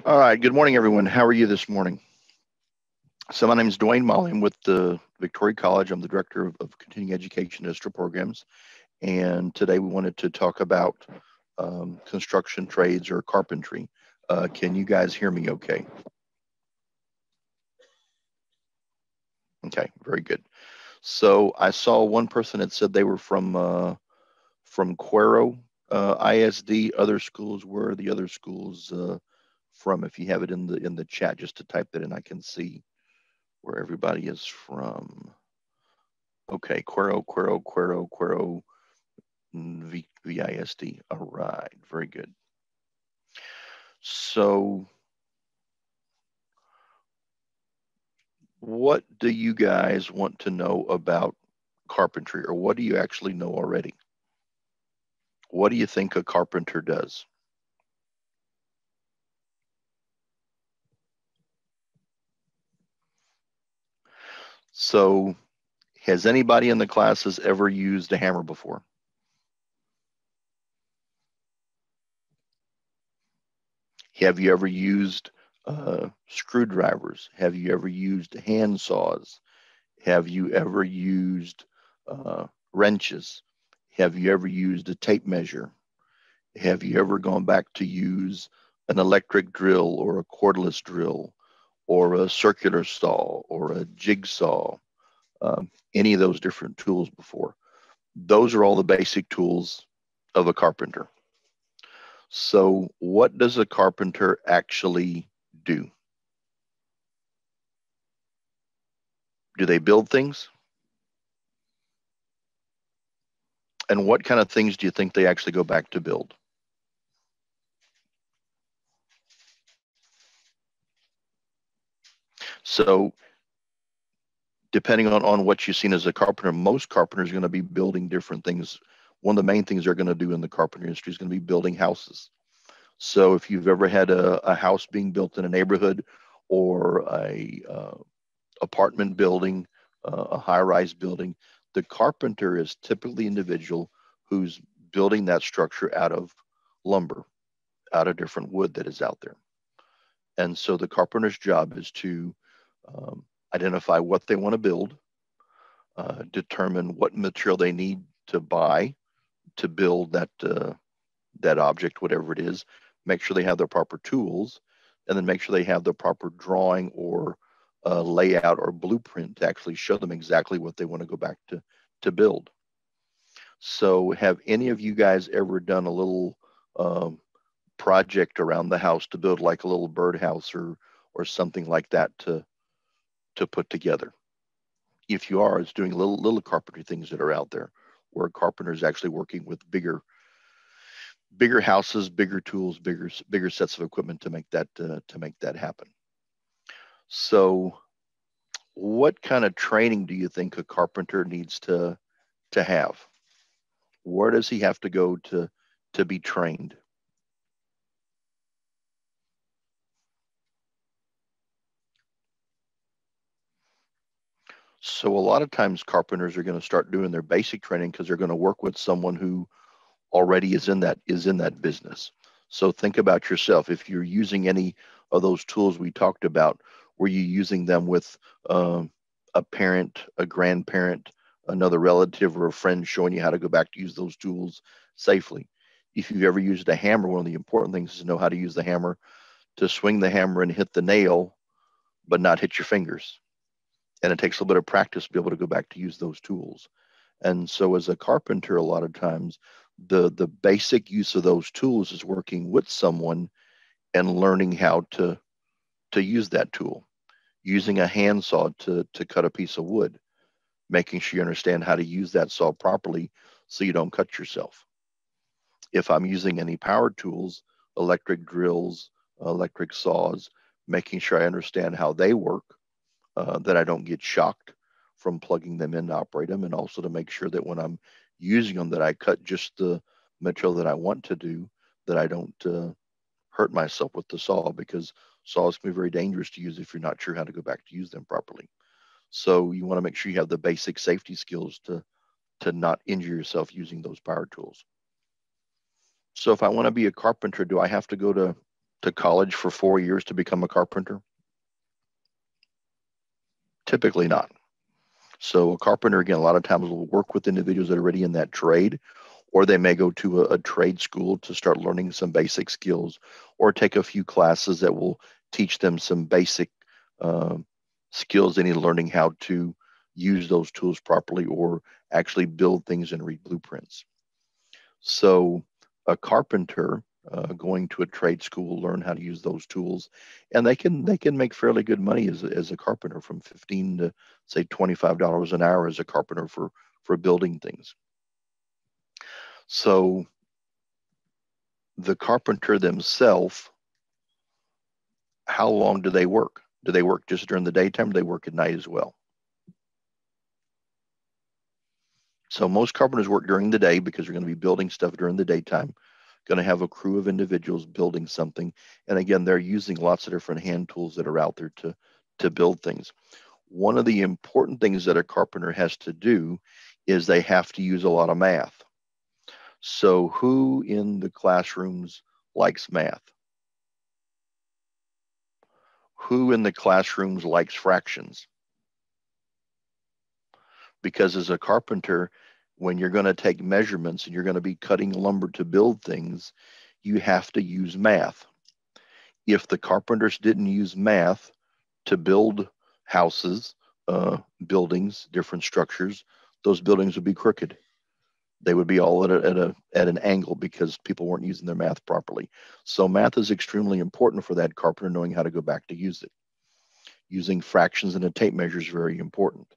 All right. Good morning, everyone. How are you this morning? So my name is Dwayne Molly. I'm with the Victoria College. I'm the director of continuing education district programs. And today we wanted to talk about construction trades or carpentry. Can you guys hear me okay? Okay, very good. So I saw one person that said they were from Cuero ISD. Other schools, where are the other schools from? If you have it in the chat, just to type that in, I can see where everybody is from. Okay, Cuero, VISD. All right, very good. So, what do you guys want to know about carpentry, or what do you actually know already? What do you think a carpenter does? So, has anybody in the classes ever used a hammer before? Have you ever used screwdrivers? Have you ever used hand saws? Have you ever used wrenches? Have you ever used a tape measure? Have you ever gone back to use an electric drill or a cordless drill or a circular saw or a jigsaw? Any of those different tools before? Those are all the basic tools of a carpenter. So, what does a carpenter actually do? Do they build things? And what kind of things do you think they actually go back to build? So, depending on what you've seen as a carpenter, most carpenters are going to be building different things. One of the main things they're going to do in the carpenter industry is going to be building houses. So, if you've ever had a house being built in a neighborhood or a apartment building, a high-rise building, the carpenter is typically the individual who's building that structure out of lumber, out of different wood that is out there. And so the carpenter's job is to identify what they want to build, determine what material they need to buy to build that object, whatever it is, make sure they have the proper tools, and then make sure they have the proper drawing or layout or blueprint to actually show them exactly what they want to go back to build. So, have any of you guys ever done a little project around the house to build like a little birdhouse or something like that to put together? If you are, it's doing little carpentry things that are out there, where a carpenter is actually working with bigger houses, bigger tools, bigger sets of equipment to make that happen. So, what kind of training do you think a carpenter needs to have? Where does he have to go to be trained? So a lot of times carpenters are going to start doing their basic training because they're going to work with someone who already is in that business. So think about yourself. If you're using any of those tools we talked about, were you using them with a parent, a grandparent, another relative, or a friend showing you how to go back to use those tools safely? If you've ever used a hammer, one of the important things is to know how to use the hammer to swing the hammer and hit the nail, but not hit your fingers. And it takes a little bit of practice to be able to go back to use those tools. And so as a carpenter, a lot of times the basic use of those tools is working with someone and learning how to use that tool, using a handsaw to cut a piece of wood, making sure you understand how to use that saw properly so you don't cut yourself. If I'm using any power tools, electric drills, electric saws, making sure I understand how they work, that I don't get shocked from plugging them in to operate them, and also to make sure that when I'm using them, that I cut just the material that I want to do, that I don't hurt myself with the saw, because saws can be very dangerous to use if you're not sure how to go back to use them properly. So you want to make sure you have the basic safety skills to not injure yourself using those power tools. So if I want to be a carpenter, do I have to go to to college for 4 years to become a carpenter? Typically not. So a carpenter, again, a lot of times will work with individuals that are already in that trade, or they may go to a trade school to start learning some basic skills, or take a few classes that will teach them some basic uh, skills they need, learning how to use those tools properly or actually build things and read blueprints. So a carpenter going to a trade school, learn how to use those tools, and they can make fairly good money as a carpenter, from 15 to say $25 an hour as a carpenter for building things. So the carpenter themselves, how long do they work? Do they work just during the daytime, or do they work at night as well? So most carpenters work during the day because they're going to be building stuff during the daytime, going to have a crew of individuals building something. And again, they're using lots of different hand tools that are out there to build things. One of the important things that a carpenter has to do is they have to use a lot of math. So who in the classrooms likes math? Who in the classrooms likes fractions? Because as a carpenter, when you're going to take measurements and you're going to be cutting lumber to build things, you have to use math. If the carpenters didn't use math to build houses, buildings, different structures, those buildings would be crooked. They would be all at an angle because people weren't using their math properly. So math is extremely important for that carpenter, knowing how to go back to use it. Using fractions and a tape measure is very important.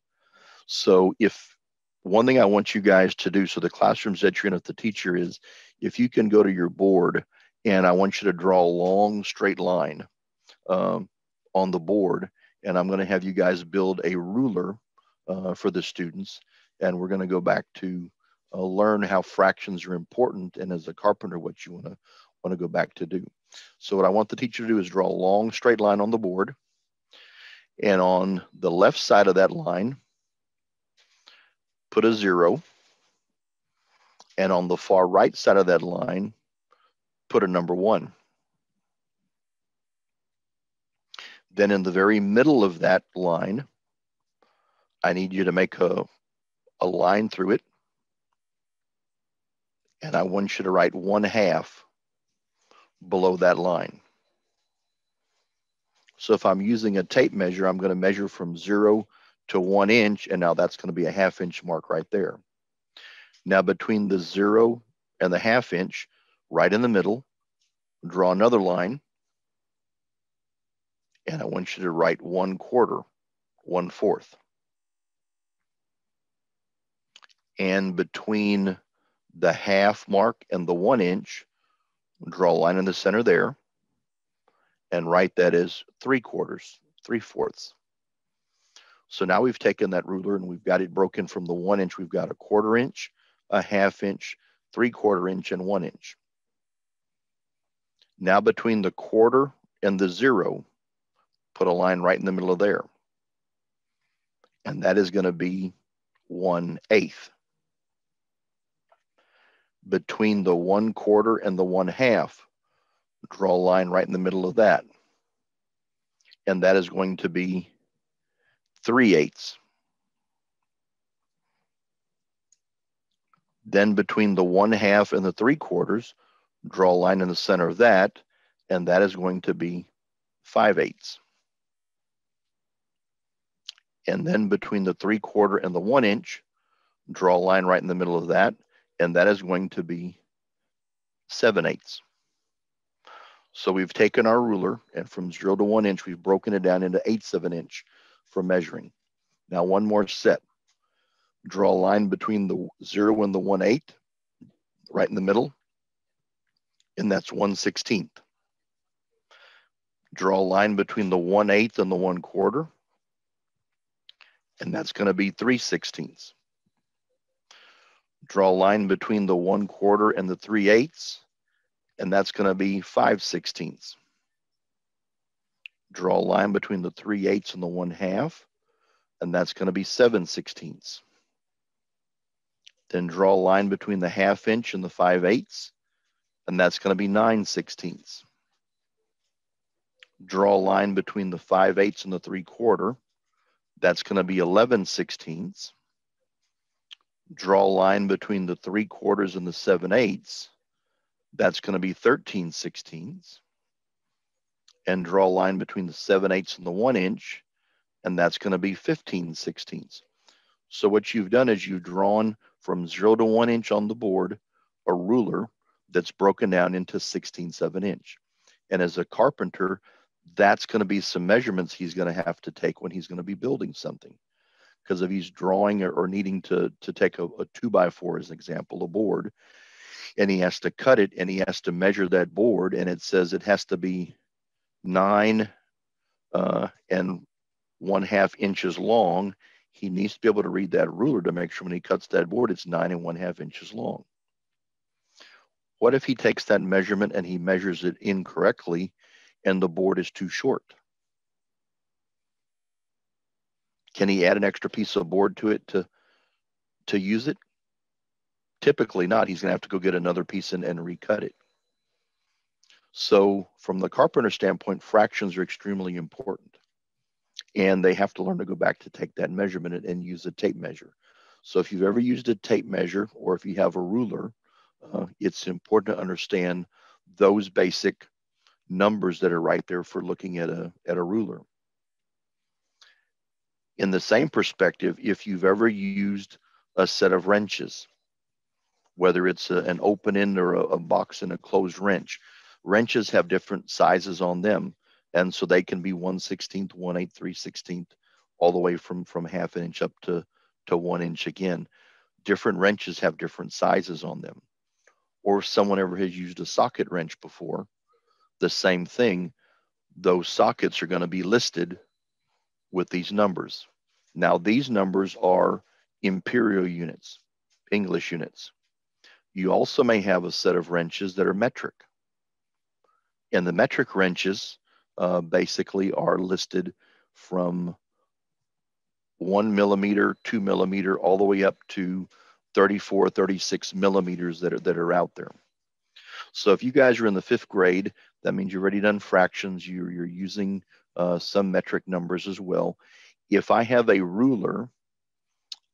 So if one thing I want you guys to do, so the classrooms that you're in with the teacher, is if you can go to your board and I want you to draw a long straight line on the board, and I'm going to have you guys build a ruler for the students, and we're going to go back to learn how fractions are important, and as a carpenter, what you want to go back to do. So what I want the teacher to do is draw a long straight line on the board, and on the left side of that line, put a 0, and on the far right side of that line, put a number 1. Then in the very middle of that line, I need you to make a line through it, and I want you to write 1/2 below that line. So if I'm using a tape measure, I'm going to measure from 0 to 1 inch, and now that's going to be a 1/2 inch mark right there. Now between the 0 and the 1/2 inch, right in the middle, draw another line, and I want you to write 1/4, 1/4. And between the 1/2 mark and the 1 inch, draw a line in the center there, and write that as 3/4, 3/4. So now we've taken that ruler and we've got it broken from the 1 inch. We've got a 1/4 inch, a 1/2 inch, 3/4 inch, and 1 inch. Now between the 1/4 and the 0, put a line right in the middle of there. And that is going to be 1/8. Between the 1/4 and the 1/2, draw a line right in the middle of that. And that is going to be 3/8. Then between the 1/2 and the 3/4, draw a line in the center of that, and that is going to be 5/8. And then between the 3/4 and the 1 inch, draw a line right in the middle of that, and that is going to be 7/8. So we've taken our ruler, and from 0 to 1 inch, we've broken it down into 1/8 of an inch for measuring. Now one more set. Draw a line between the 0 and the 1/8, right in the middle, and that's 1/16. Draw a line between the 1/8 and the 1/4, and that's going to be 3/16. Draw a line between the 1/4 and the 3/8, and that's going to be 5/16. Draw a line between the 3/8 and the 1/2, and that's going to be 7/16. Then draw a line between the 1/2 inch and the 5/8, and that's going to be 9/16. Draw a line between the 5/8 and the 3/4. That's going to be 11/16. Draw a line between the 3/4 and the 7/8. That's going to be 13/16. And draw a line between the 7/8 and the 1 inch, and that's going to be 15/16. So what you've done is you've drawn from 0 to 1 inch on the board a ruler that's broken down into 1/16 of an inch. And as a carpenter, that's going to be some measurements he's going to have to take when he's going to be building something. Because if he's drawing or needing to take a 2x4 as an example, a board, and he has to cut it and he has to measure that board, and it says it has to be 9 and 1/2 inches long, he needs to be able to read that ruler to make sure when he cuts that board, it's 9 and 1/2 inches long. What if he takes that measurement and he measures it incorrectly and the board is too short? Can he add an extra piece of board to it to use it? Typically not. He's going to have to go get another piece and recut it. So from the carpenter standpoint, fractions are extremely important. And they have to learn to go back to take that measurement and use a tape measure. So if you've ever used a tape measure or if you have a ruler, it's important to understand those basic numbers that are right there for looking at a ruler. In the same perspective, if you've ever used a set of wrenches, whether it's an open end or a box and a closed wrench, wrenches have different sizes on them. And so they can be 1/16, 1/8, 3/16, all the way from 1/2 inch up to 1 inch again. Different wrenches have different sizes on them. Or if someone ever has used a socket wrench before, the same thing, those sockets are going to be listed with these numbers. Now, these numbers are imperial units, English units. You also may have a set of wrenches that are metric. And the metric wrenches basically are listed from 1 millimeter, 2 millimeter, all the way up to 34, 36 millimeters that are out there. So if you guys are in the 5th grade, that means you've already done fractions. You're using some metric numbers as well. If I have a ruler,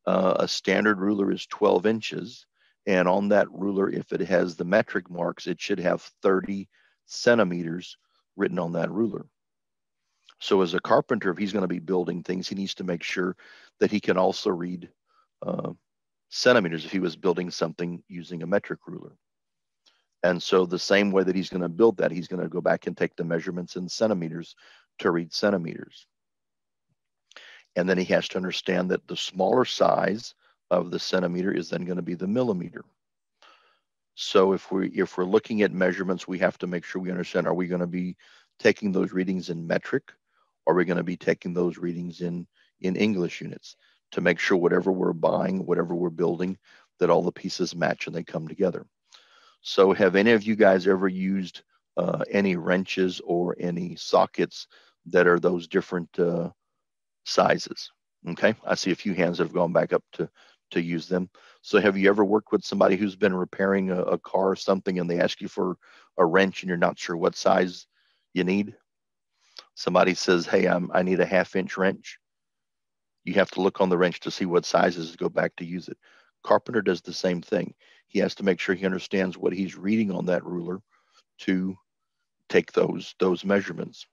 a standard ruler is 12 inches. And on that ruler, if it has the metric marks, it should have 30 centimeters written on that ruler. So as a carpenter, if he's going to be building things, he needs to make sure that he can also read centimeters if he was building something using a metric ruler. And so the same way that he's going to build that, he's going to go back and take the measurements in centimeters to read centimeters. And then he has to understand that the smaller size of the centimeter is then going to be the millimeter. So if we're looking at measurements, we have to make sure we understand, are we going to be taking those readings in metric, or are we going to be taking those readings in English units to make sure whatever we're buying, whatever we're building, that all the pieces match and they come together. So have any of you guys ever used any wrenches or any sockets that are those different sizes? Okay, I see a few hands that have gone back up to use them. So have you ever worked with somebody who's been repairing a car or something and they ask you for a wrench and you're not sure what size you need? Somebody says, hey, I need a 1/2 inch wrench. You have to look on the wrench to see what sizes to go back to use it. Carpenter does the same thing. He has to make sure he understands what he's reading on that ruler to take those measurements.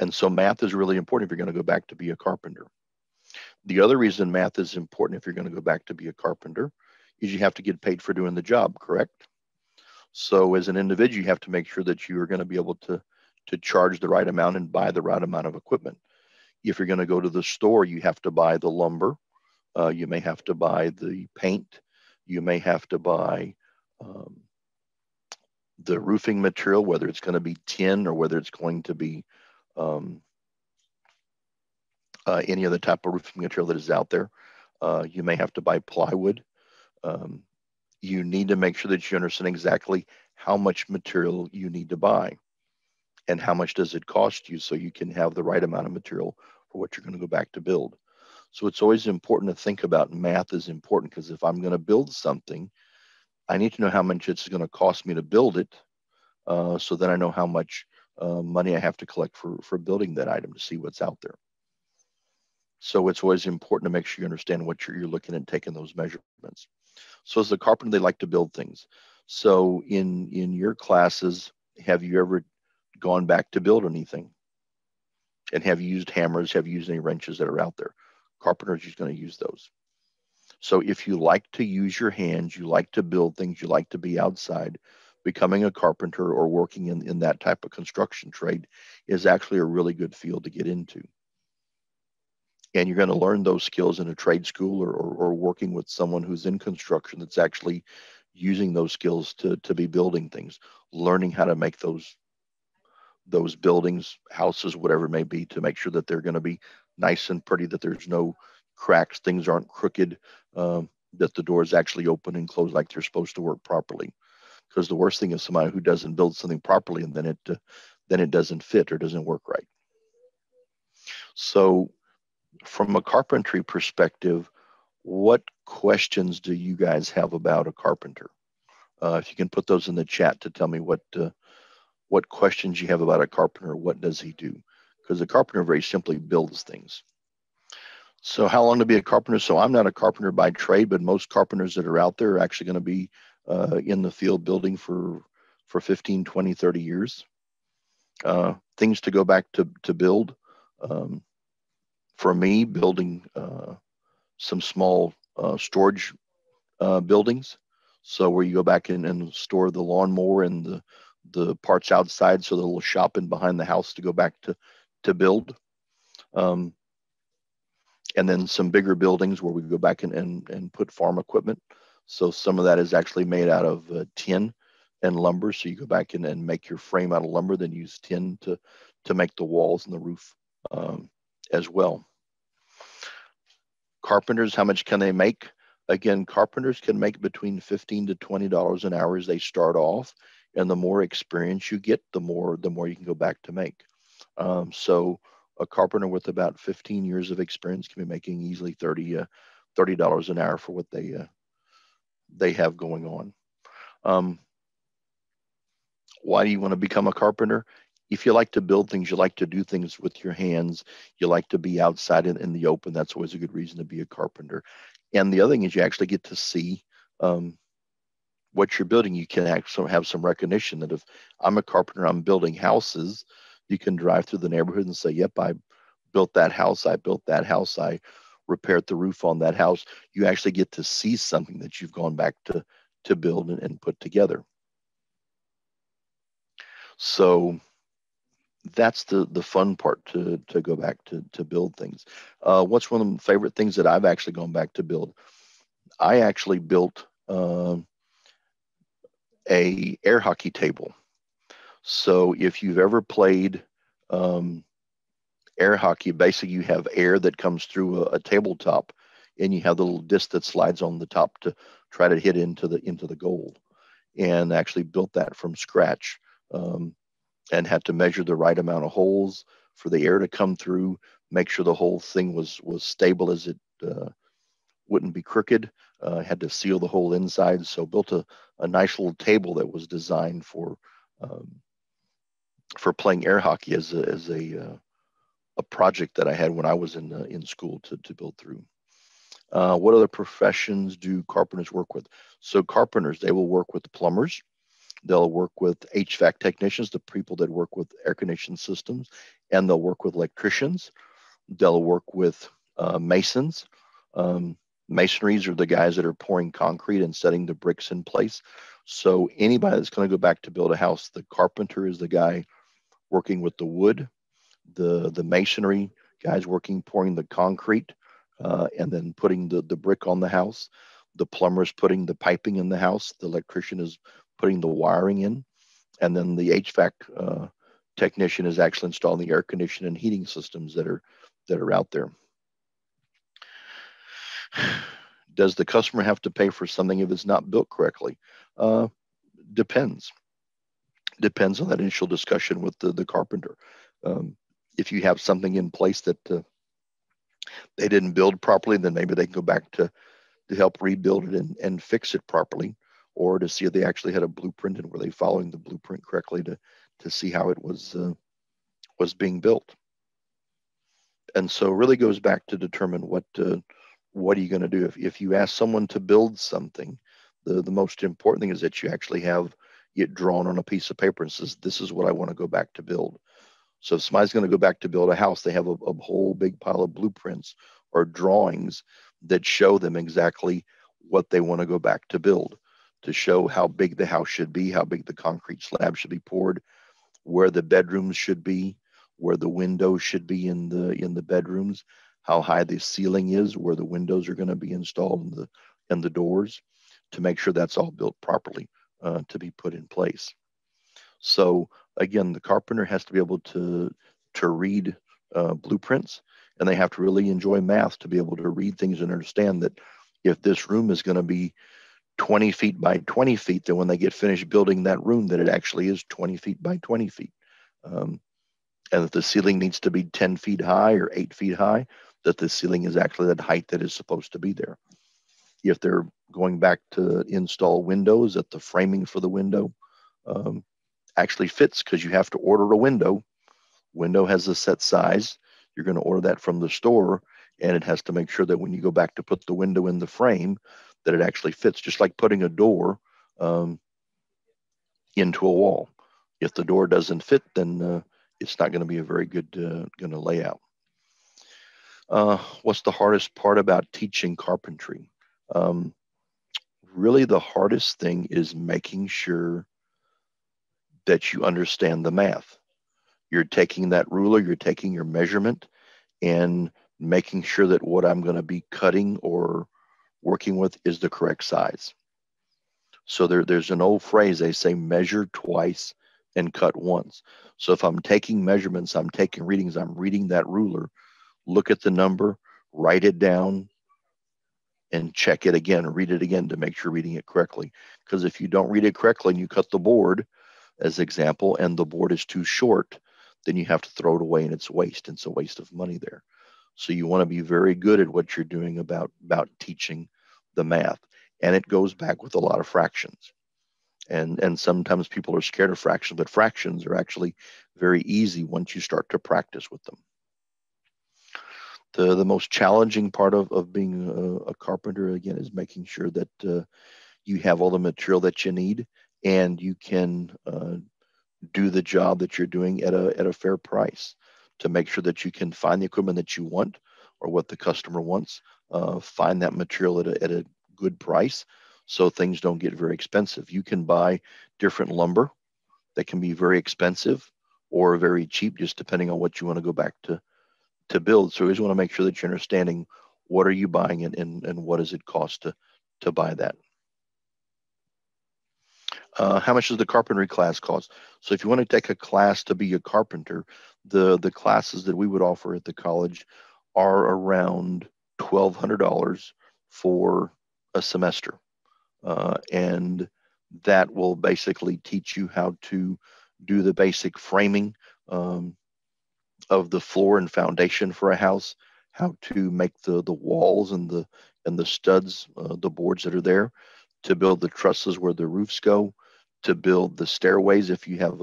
And so math is really important if you're going to go back to be a carpenter. The other reason math is important if you're going to go back to be a carpenter is you have to get paid for doing the job, correct? So as an individual, you have to make sure that you are going to be able to charge the right amount and buy the right amount of equipment. If you're going to go to the store, you have to buy the lumber. You may have to buy the paint. You may have to buy the roofing material, whether it's going to be tin or whether it's going to be any other type of roofing material that is out there. You may have to buy plywood. You need to make sure that you understand exactly how much material you need to buy and how much does it cost you so you can have the right amount of material for what you're going to go back to build. So it's always important to think about math is important, because if I'm going to build something, I need to know how much it's going to cost me to build it. So then I know how much money I have to collect for building that item to see what's out there. So it's always important to make sure you understand what you're looking at, taking those measurements. So as a carpenter, they like to build things. So in your classes, have you ever gone back to build anything? And have you used hammers? Have you used any wrenches that are out there? Carpenters are going to use those. So if you like to use your hands, you like to build things, you like to be outside, becoming a carpenter or working in that type of construction trade is actually a really good field to get into. And you're going to learn those skills in a trade school or working with someone who's in construction that's actually using those skills to be building things, learning how to make those buildings, houses, whatever it may be, to make sure that they're going to be nice and pretty, that there's no cracks, things aren't crooked, that the doors actually open and close like they're supposed to work properly. Because the worst thing is somebody who doesn't build something properly and then it doesn't fit or doesn't work right. So from a carpentry perspective, what questions do you guys have about a carpenter? If you can put those in the chat to tell me what questions you have about a carpenter, what does he do? Because a carpenter very simply builds things. So how long to be a carpenter? So I'm not a carpenter by trade, but most carpenters that are out there are actually going to be in the field building for 15, 20, 30 years. Things to go back to build. For me, building some small storage buildings. So where you go back in and store the lawnmower and the parts outside, so the little shop in behind the house to go back to build. And then some bigger buildings where we go back and put farm equipment. So some of that is actually made out of tin and lumber. So you go back and make your frame out of lumber, then use tin to make the walls and the roof as well. Carpenters, how much can they make? Again, carpenters can make between $15 to $20 an hour as they start off. And the more experience you get, the more you can go back to make. So a carpenter with about 15 years of experience can be making easily $30 an hour for what they have going on. Why do you want to become a carpenter? If you like to build things, you like to do things with your hands, you like to be outside in the open, that's always a good reason to be a carpenter. And the other thing is you actually get to see what you're building. You can actually have some recognition that if I'm a carpenter, I'm building houses, you can drive through the neighborhood and say, yep, I built that house, I repaired the roof on that house. You actually get to see something that you've gone back to build and put together. So that's the fun part to go back to build things. What's one of the favorite things that I've actually gone back to build? I actually built a air hockey table. So if you've ever played air hockey, basically you have air that comes through a tabletop, and you have the little disc that slides on the top to try to hit into the goal. And actually built that from scratch, and had to measure the right amount of holes for the air to come through, make sure the whole thing was stable as it wouldn't be crooked. Had to seal the whole inside. So built a nice little table that was designed for playing air hockey as a project that I had when I was in school to build through. What other professions do carpenters work with? So carpenters, they will work with plumbers. They'll work with HVAC technicians, the people that work with air conditioning systems, and they'll work with electricians. They'll work with masons. Masonries are the guys that are pouring concrete and setting the bricks in place. So anybody that's going to go back to build a house, the carpenter is the guy working with the wood, the masonry guys pouring the concrete, and then putting the brick on the house. The plumber is putting the piping in the house. The electrician is putting the wiring in, and then the HVAC technician is actually installing the air conditioning and heating systems that are out there. Does the customer have to pay for something if it's not built correctly? Depends. Depends on that initial discussion with the carpenter. If you have something in place that they didn't build properly, then maybe they can go back to help rebuild it and fix it properly, or to see if they actually had a blueprint and were they following the blueprint correctly to to see how it was being built. And so it really goes back to determine what are you going to do. If you ask someone to build something, the most important thing is that you actually have it drawn on a piece of paper and says, this is what I want to go back to build. So if somebody's going to go back to build a house, they have a whole big pile of blueprints or drawings that show them exactly what they want to go back to build, to show how big the house should be, how big the concrete slab should be poured, where the bedrooms should be, where the windows should be in the bedrooms, how high the ceiling is, where the windows are going to be installed, and the doors, to make sure that's all built properly to be put in place. So again, the carpenter has to be able to read blueprints, and they have to really enjoy math to be able to read things and understand that if this room is going to be 20 feet by 20 feet, then when they get finished building that room, that it actually is 20 feet by 20 feet. And if the ceiling needs to be 10 feet high or 8 feet high, that the ceiling is actually that height that is supposed to be there. If they're going back to install windows, that the framing for the window actually fits, because you have to order a window. Window has a set size. You're going to order that from the store, and it has to make sure that when you go back to put the window in the frame, that it actually fits, just like putting a door into a wall. If the door doesn't fit, then it's not going to be a very good layout. What's the hardest part about teaching carpentry? Really, the hardest thing is making sure that you understand the math. You're taking that ruler, you're taking your measurement, and making sure that what I'm going to be cutting or working with is the correct size. So there's an old phrase, they say measure twice and cut once. So if I'm taking measurements, I'm taking readings, I'm reading that ruler, look at the number, write it down, and check it again, read it again to make sure you're reading it correctly. Because if you don't read it correctly and you cut the board, as example, and the board is too short, then you have to throw it away and it's waste. It's a waste of money there. So you want to be very good at what you're doing about teaching the math. And it goes back with a lot of fractions. And sometimes people are scared of fractions, but fractions are actually very easy once you start to practice with them. The most challenging part of being a carpenter, again, is making sure that you have all the material that you need, and you can do the job that you're doing at a fair price, to make sure that you can find the equipment that you want or what the customer wants, find that material at a good price, so things don't get very expensive. You can buy different lumber that can be very expensive or very cheap, just depending on what you want to go back to build. So you always want to make sure that you're understanding what are you buying and what does it cost to buy that. How much does the carpentry class cost? So if you want to take a class to be a carpenter, the classes that we would offer at the college are around $1,200 for a semester. And that will basically teach you how to do the basic framing of the floor and foundation for a house, how to make the walls and the studs, the boards that are there, to build the trusses where the roofs go, to build the stairways if you have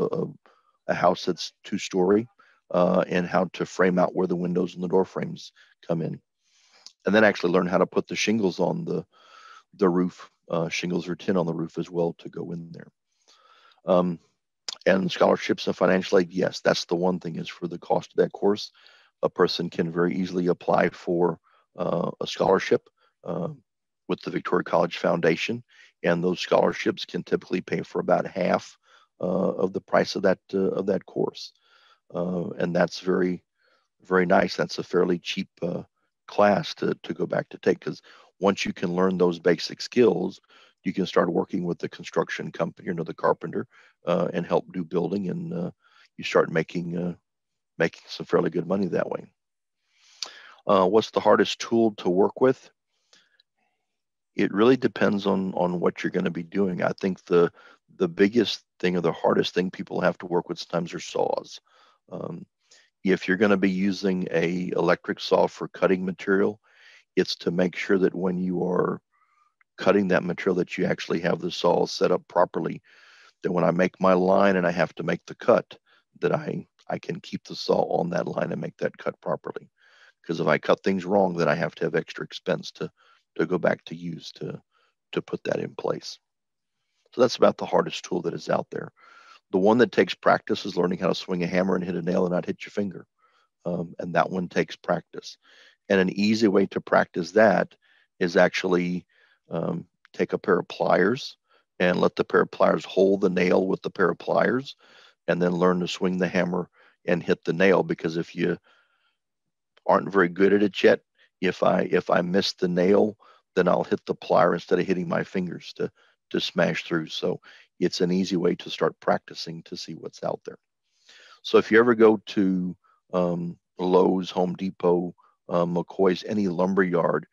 a house that's 2-story, and how to frame out where the windows and the door frames come in. And then actually learn how to put the shingles on the roof, shingles or tin on the roof as well, to go in there. And scholarships and financial aid, yes, that's the one thing, is for the cost of that course. A person can very easily apply for a scholarship with the Victoria College Foundation, and those scholarships can typically pay for about half of the price of that course, and that's very, very nice. That's a fairly cheap class to go back to take, because once you can learn those basic skills, you can start working with the construction company or the carpenter and help do building, and you start making some fairly good money that way. What's the hardest tool to work with? It really depends on what you're going to be doing. I think the biggest thing, or the hardest thing people have to work with sometimes, are saws. If you're going to be using a electric saw for cutting material, it's to make sure that when you are cutting that material, that you actually have the saw set up properly, that when I make my line and I have to make the cut, that I can keep the saw on that line and make that cut properly. Because if I cut things wrong, then I have to have extra expense to go back to use to put that in place. So that's about the hardest tool that is out there. The one that takes practice is learning how to swing a hammer and hit a nail and not hit your finger. And that one takes practice. And an easy way to practice that is actually take a pair of pliers and let the pair of pliers hold the nail with the pair of pliers, and then learn to swing the hammer and hit the nail. Because if you aren't very good at it yet, if I miss the nail, then I'll hit the plier instead of hitting my fingers to smash through. So it's an easy way to start practicing to see what's out there. So if you ever go to Lowe's, Home Depot, McCoy's, any lumber yard,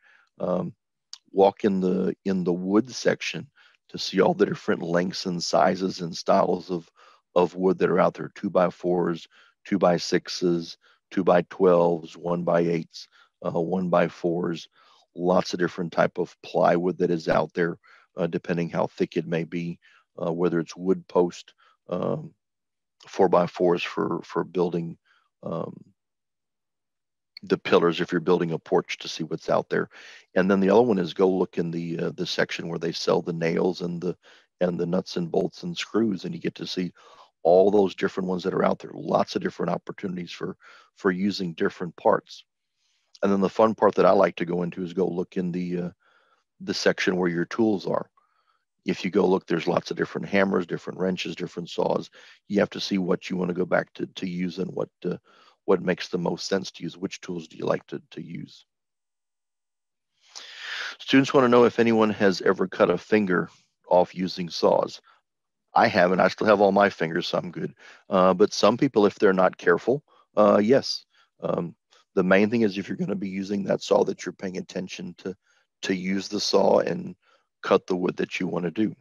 walk in the wood section to see all the different lengths and sizes and styles of wood that are out there: 2x4s, 2x6s, 2x12s, 1x8s, 1x4s. Lots of different type of plywood that is out there, depending how thick it may be. Whether it's wood post, 4x4s for building the pillars if you're building a porch, to see what's out there. And then the other one is go look in the section where they sell the nails and the nuts and bolts and screws, and you get to see all those different ones that are out there. Lots of different opportunities for using different parts. And then the fun part that I like to go into is go look in the section where your tools are. If you go look, there's lots of different hammers, different wrenches, different saws. You have to see what you want to go back to use, and what makes the most sense to use. Which tools do you like to use? Students want to know if anyone has ever cut a finger off using saws. I haven't. I still have all my fingers, so I'm good. But some people, if they're not careful, yes. The main thing is, if you're going to be using that saw, that you're paying attention to use the saw and cut the wood that you want to do.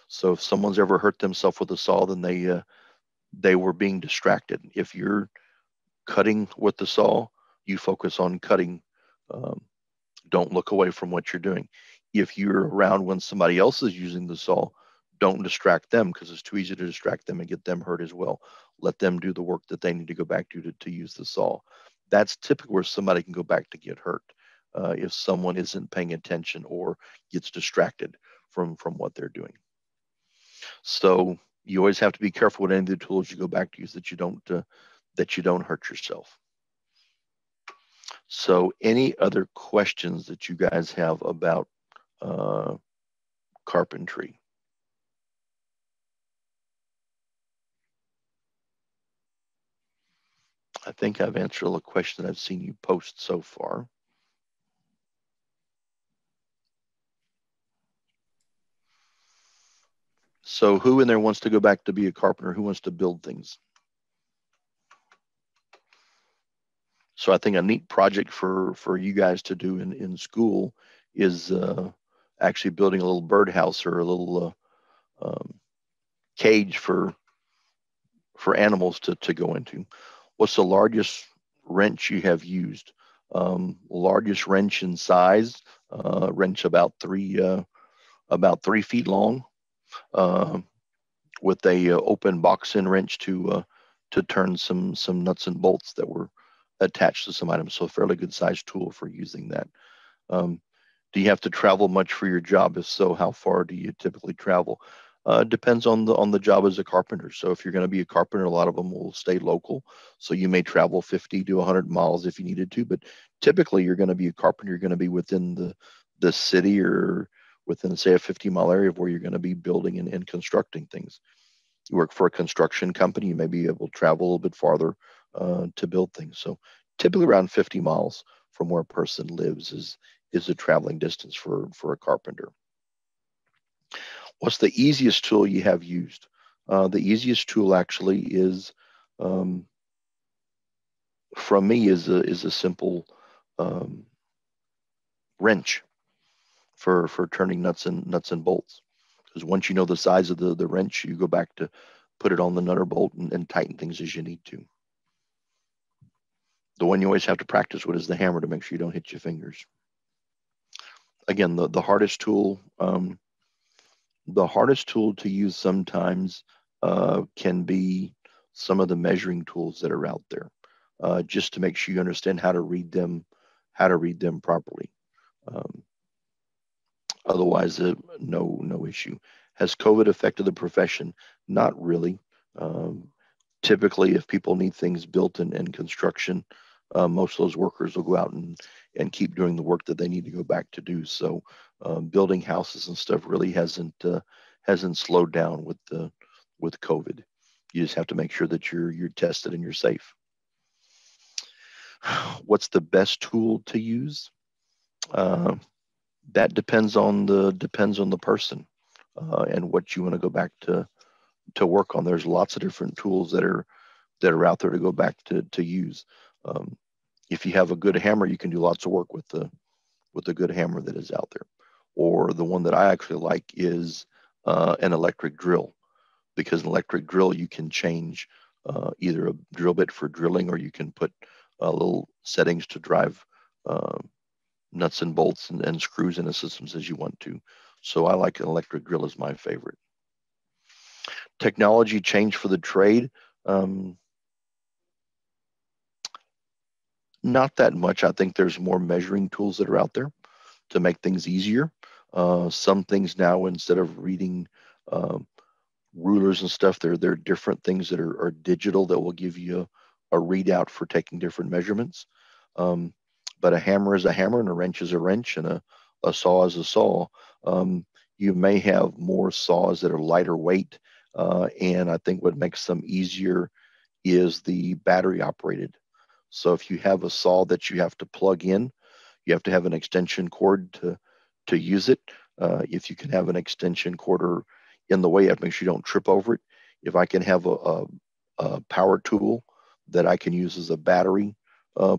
So if someone's ever hurt themselves with a saw, then they were being distracted. If you're cutting with the saw, you focus on cutting. Don't look away from what you're doing. If you're around when somebody else is using the saw, don't distract them, because it's too easy to distract them and get them hurt as well. Let them do the work that they need to go back to use the saw. That's typically where somebody can go back to get hurt, if someone isn't paying attention or gets distracted from what they're doing. So you always have to be careful with any of the tools you go back to use, that you don't hurt yourself. So any other questions that you guys have about carpentry? I think I've answered all the questions that I've seen you post so far. So who in there wants to go back to be a carpenter? Who wants to build things? So I think a neat project for you guys to do in school is actually building a little birdhouse or a little cage for animals to go into. What's the largest wrench you have used? Largest wrench in size, wrench about 3 feet long, with a open box-in wrench to turn some nuts and bolts that were attached to some items. So a fairly good sized tool for using that. Do you have to travel much for your job? If so, how far do you typically travel? Depends on the job as a carpenter. So if you're going to be a carpenter, a lot of them will stay local. So you may travel 50 to 100 miles if you needed to, but typically you're going to be a carpenter. You're going to be within the city, or within, say, a 50-mile area of where you're going to be building and constructing things. You work for a construction company, you may be able to travel a little bit farther to build things. So typically around 50 miles from where a person lives is a traveling distance for a carpenter. What's the easiest tool you have used? The easiest tool actually is, from me, is a simple wrench for turning nuts and bolts. Because once you know the size of the wrench, you go back to put it on the nut or bolt and tighten things as you need to. The one you always have to practice with is the hammer, to make sure you don't hit your fingers. Again, the hardest tool The hardest tool to use sometimes can be some of the measuring tools that are out there, just to make sure you understand how to read them properly. Um, Otherwise, no issue. Has COVID affected the profession? Not really. Um, Typically, if people need things built in construction, most of those workers will go out and keep doing the work that they need to go back to do. So, building houses and stuff really hasn't slowed down with COVID. You just have to make sure that you're tested and you're safe. What's the best tool to use? Uh, that depends on the person and what you want to go back to work on. There's lots of different tools that are out there to go back to use. Um, if you have a good hammer, you can do lots of work with the good hammer that is out there. Or the one that I actually like is an electric drill, because an electric drill you can change either a drill bit for drilling, or you can put little settings to drive uh, nuts and bolts and screws into systems as you want to. So I like an electric drill as my favorite. Technology change for the trade. Um, Not that much. I think there's more measuring tools that are out there to make things easier. Some things now, instead of reading um, rulers and stuff, there are different things that are digital that will give you a readout for taking different measurements. Um, but a hammer is a hammer, and a wrench is a wrench, and a saw is a saw. Um, you may have more saws that are lighter weight, and I think what makes them easier is the battery operated. So if you have a saw that you have to plug in, you have to have an extension cord to use it. If you can have an extension cord or in the way, you have to make sure you don't trip over it. If I can have a power tool that I can use as a battery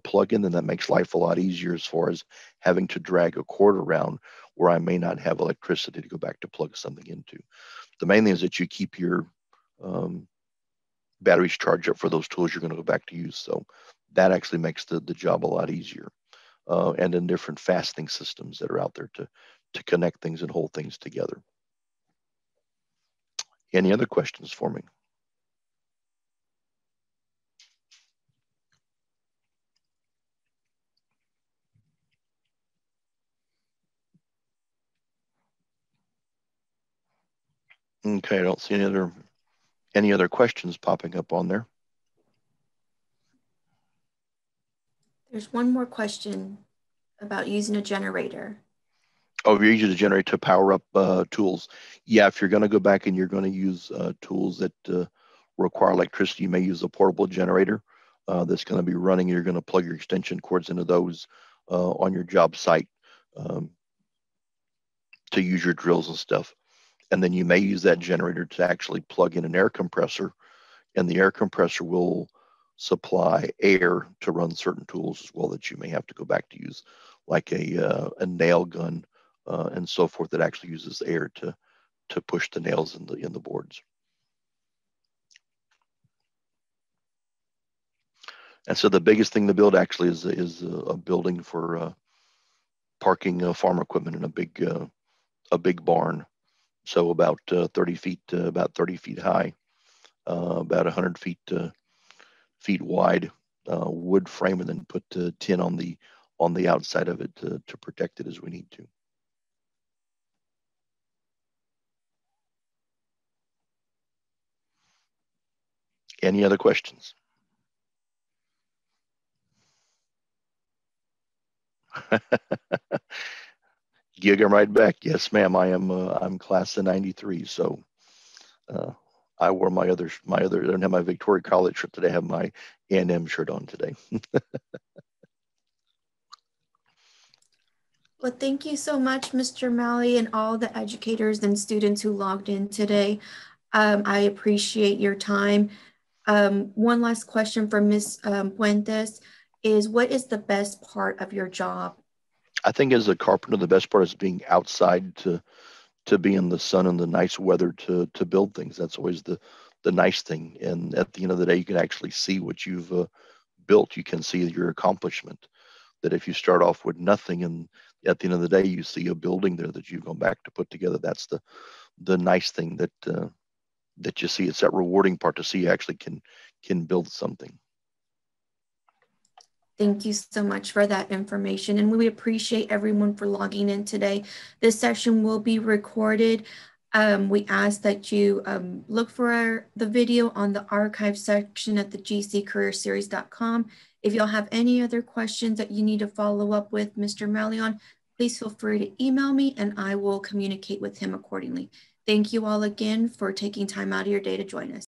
plug-in, then that makes life a lot easier as far as having to drag a cord around where I may not have electricity to go back to plug something into. The main thing is that you keep your um, batteries charged up for those tools you're going to go back to use. So that actually makes the job a lot easier. And then different fastening systems that are out there to connect things and hold things together. Any other questions for me? Okay, I don't see any other questions popping up on there. There's one more question about using a generator. Oh, you're using a generator to power up tools. Yeah, if you're going to go back and you're going to use tools that require electricity, you may use a portable generator that's going to be running. You're going to plug your extension cords into those on your job site um, to use your drills and stuff. And then you may use that generator to actually plug in an air compressor, and the air compressor will supply air to run certain tools as well that you may have to go back to use, like a nail gun and so forth, that actually uses air to push the nails in the boards. And so the biggest thing to build actually is a building for parking farm equipment in a big barn. So about 30 feet high, about 100 feet wide, wood frame, and then put tin on the outside of it to protect it as we need to. Any other questions? Gig 'em right back. Yes, ma'am. I'm class of '93, so uh, I wore my other. I don't have my Victoria College shirt today. I have my A&M shirt on today. Well, thank you so much, Mr. Malley, and all the educators and students who logged in today. I appreciate your time. One last question for Ms. Puentes is, what is the best part of your job? I think as a carpenter, the best part is being outside to be in the sun and the nice weather to build things. That's always the nice thing. And at the end of the day, you can actually see what you've built. You can see your accomplishment. That if you start off with nothing and at the end of the day you see a building there that you've gone back to put together, the nice thing that you see. It's that rewarding part to see you actually can build something. Thank you so much for that information. And we appreciate everyone for logging in today. This session will be recorded. We ask that you look for the video on the archive section at the gccareerseries.com. If y'all have any other questions that you need to follow up with Mr. Malion, please feel free to email me and I will communicate with him accordingly. Thank you all again for taking time out of your day to join us.